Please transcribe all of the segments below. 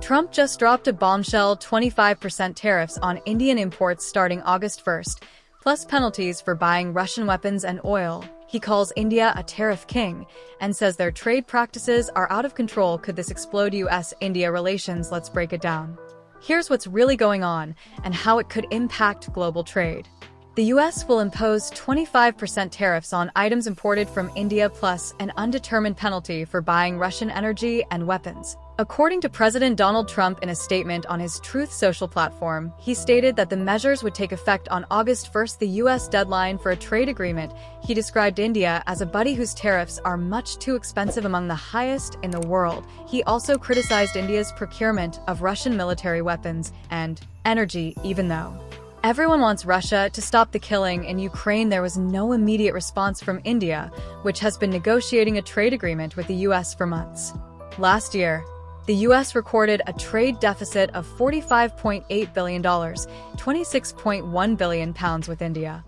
Trump just dropped a bombshell 25% tariffs on Indian imports starting August 1st, plus penalties for buying Russian weapons and oil. He calls India a tariff king and says their trade practices are out of control. Could this explode US-India relations? Let's break it down. Here's what's really going on and how it could impact global trade. The US will impose 25% tariffs on items imported from India plus an undetermined penalty for buying Russian energy and weapons. According to President Donald Trump in a statement on his Truth Social platform, he stated that the measures would take effect on August 1st, the US deadline for a trade agreement. He described India as a buddy whose tariffs are much too expensive, among the highest in the world. He also criticized India's procurement of Russian military weapons and energy, even though everyone wants Russia to stop the killing in Ukraine. There was no immediate response from India, which has been negotiating a trade agreement with the US for months. Last year, the US recorded a trade deficit of $45.8 billion, £26.1 billion with India.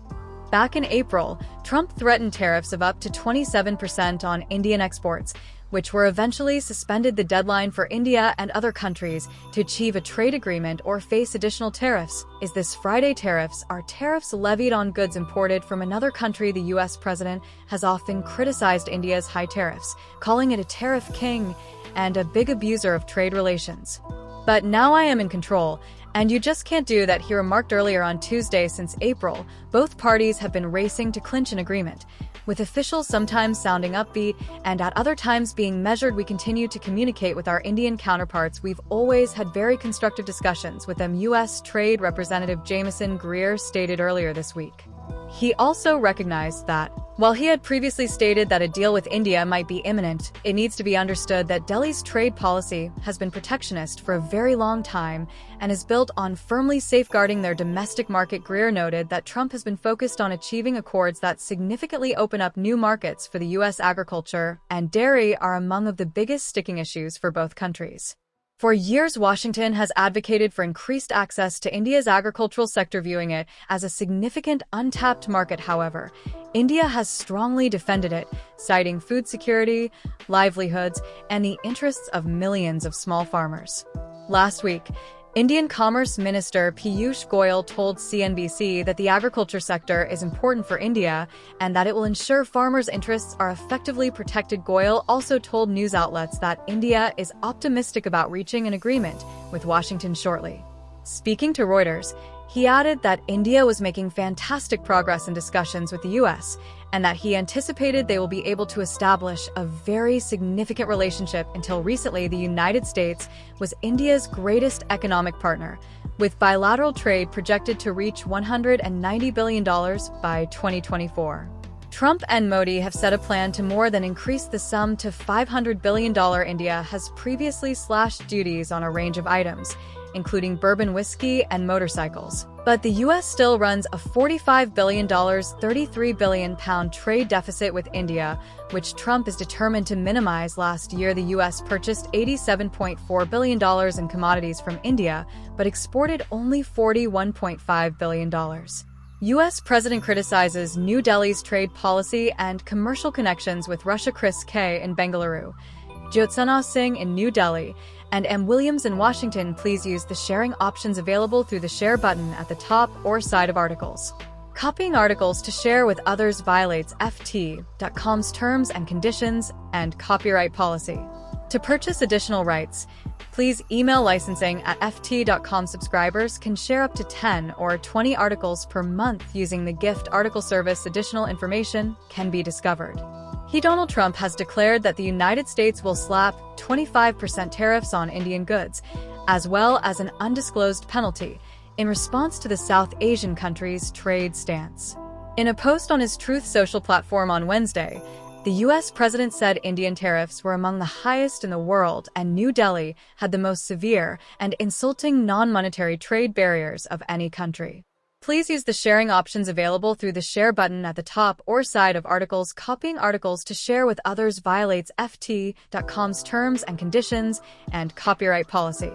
Back in April, Trump threatened tariffs of up to 27% on Indian exports, which were eventually suspended. The deadline for India and other countries to achieve a trade agreement or face additional tariffs is this Friday. Tariffs are tariffs levied on goods imported from another country. The US president has often criticized India's high tariffs, calling it a tariff king and a big abuser of trade relations. But now I am in control, and you just can't do that, he remarked earlier on Tuesday. Since April, both parties have been racing to clinch an agreement, with officials sometimes sounding upbeat and at other times being measured. We continue to communicate with our Indian counterparts. We've always had very constructive discussions with them, U.S. Trade Representative Jamieson Greer stated earlier this week. He also recognized that, while he had previously stated that a deal with India might be imminent, it needs to be understood that Delhi's trade policy has been protectionist for a very long time and is built on firmly safeguarding their domestic market. Greer noted that Trump has been focused on achieving accords that significantly open up new markets for the U.S. Agriculture and dairy are among of the biggest sticking issues for both countries. For years, Washington has advocated for increased access to India's agricultural sector, viewing it as a significant untapped market. However, India has strongly defended it, citing food security, livelihoods, and the interests of millions of small farmers. Last week, Indian Commerce Minister Piyush Goyal told CNBC that the agriculture sector is important for India and that it will ensure farmers' interests are effectively protected. Goyal also told news outlets that India is optimistic about reaching an agreement with Washington shortly. Speaking to Reuters, he added that India was making fantastic progress in discussions with the U.S. and that he anticipated they will be able to establish a very significant relationship. Until recently, the United States was India's greatest economic partner, with bilateral trade projected to reach $190 billion by 2024. Trump and Modi have set a plan to more than increase the sum to $500 billion. India has previously slashed duties on a range of items, including bourbon whiskey and motorcycles. But the U.S. still runs a $45 billion, £33 billion trade deficit with India, which Trump is determined to minimize. Last year, the U.S. purchased $87.4 billion in commodities from India, but exported only $41.5 billion. U.S. President criticizes New Delhi's trade policy and commercial connections with Russia. Chris K. in Bengaluru, Jyotsna Singh in New Delhi, and M. Williams in Washington. Please use the sharing options available through the share button at the top or side of articles. Copying articles to share with others violates FT.com's terms and conditions and copyright policy. To purchase additional rights, please email licensing at FT.com. Subscribers can share up to 10 or 20 articles per month using the gift article service. Additional information can be discovered. Donald Trump has declared that the United States will slap 25% tariffs on Indian goods, as well as an undisclosed penalty, in response to the South Asian country's trade stance. In a post on his Truth Social platform on Wednesday, the U.S. president said Indian tariffs were among the highest in the world and New Delhi had the most severe and insulting non-monetary trade barriers of any country. Please use the sharing options available through the share button at the top or side of articles. Copying articles to share with others violates FT.com's terms and conditions and copyright policy.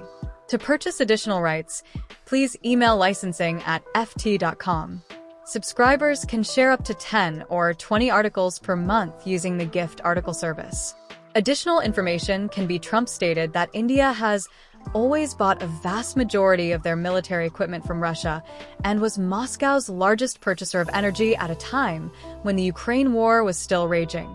To purchase additional rights, please email licensing at FT.com. Subscribers can share up to 10 or 20 articles per month using the gift article service. Additional information can be. Trump stated that India has always bought a vast majority of their military equipment from Russia and was Moscow's largest purchaser of energy at a time when the Ukraine war was still raging.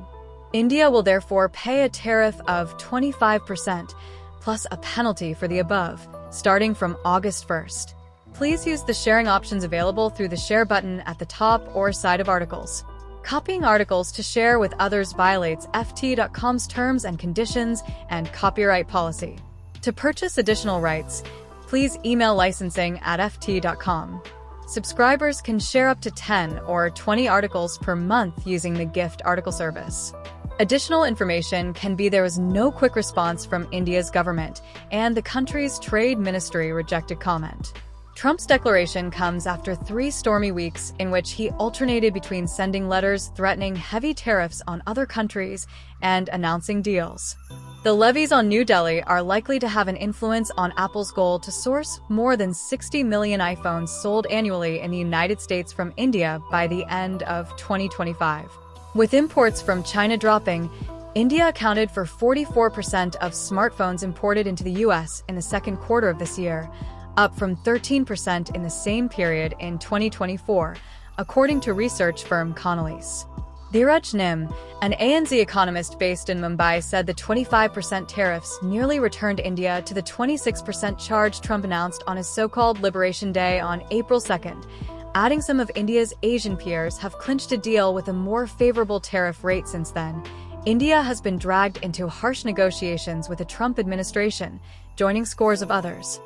India will therefore pay a tariff of 25% plus a penalty for the above, starting from August 1st. Please use the sharing options available through the share button at the top or side of articles. Copying articles to share with others violates FT.com's terms and conditions and copyright policy. To purchase additional rights, please email licensing@ft.com. Subscribers can share up to 10 or 20 articles per month using the gift article service. Additional information can be there was no quick response from India's government, and the country's trade ministry rejected comment. Trump's declaration comes after 3 stormy weeks in which he alternated between sending letters threatening heavy tariffs on other countries and announcing deals. The levies on New Delhi are likely to have an influence on Apple's goal to source more than 60 million iPhones sold annually in the United States from India by the end of 2025. With imports from China dropping, India accounted for 44% of smartphones imported into the U.S. in the second quarter of this year, up from 13% in the same period in 2024, according to research firm Connolly's. Dheeraj Nim, an ANZ economist based in Mumbai, said the 25% tariffs nearly returned India to the 26% charge Trump announced on his so-called Liberation Day on April 2nd, adding some of India's Asian peers have clinched a deal with a more favorable tariff rate since then. India has been dragged into harsh negotiations with the Trump administration, joining scores of others.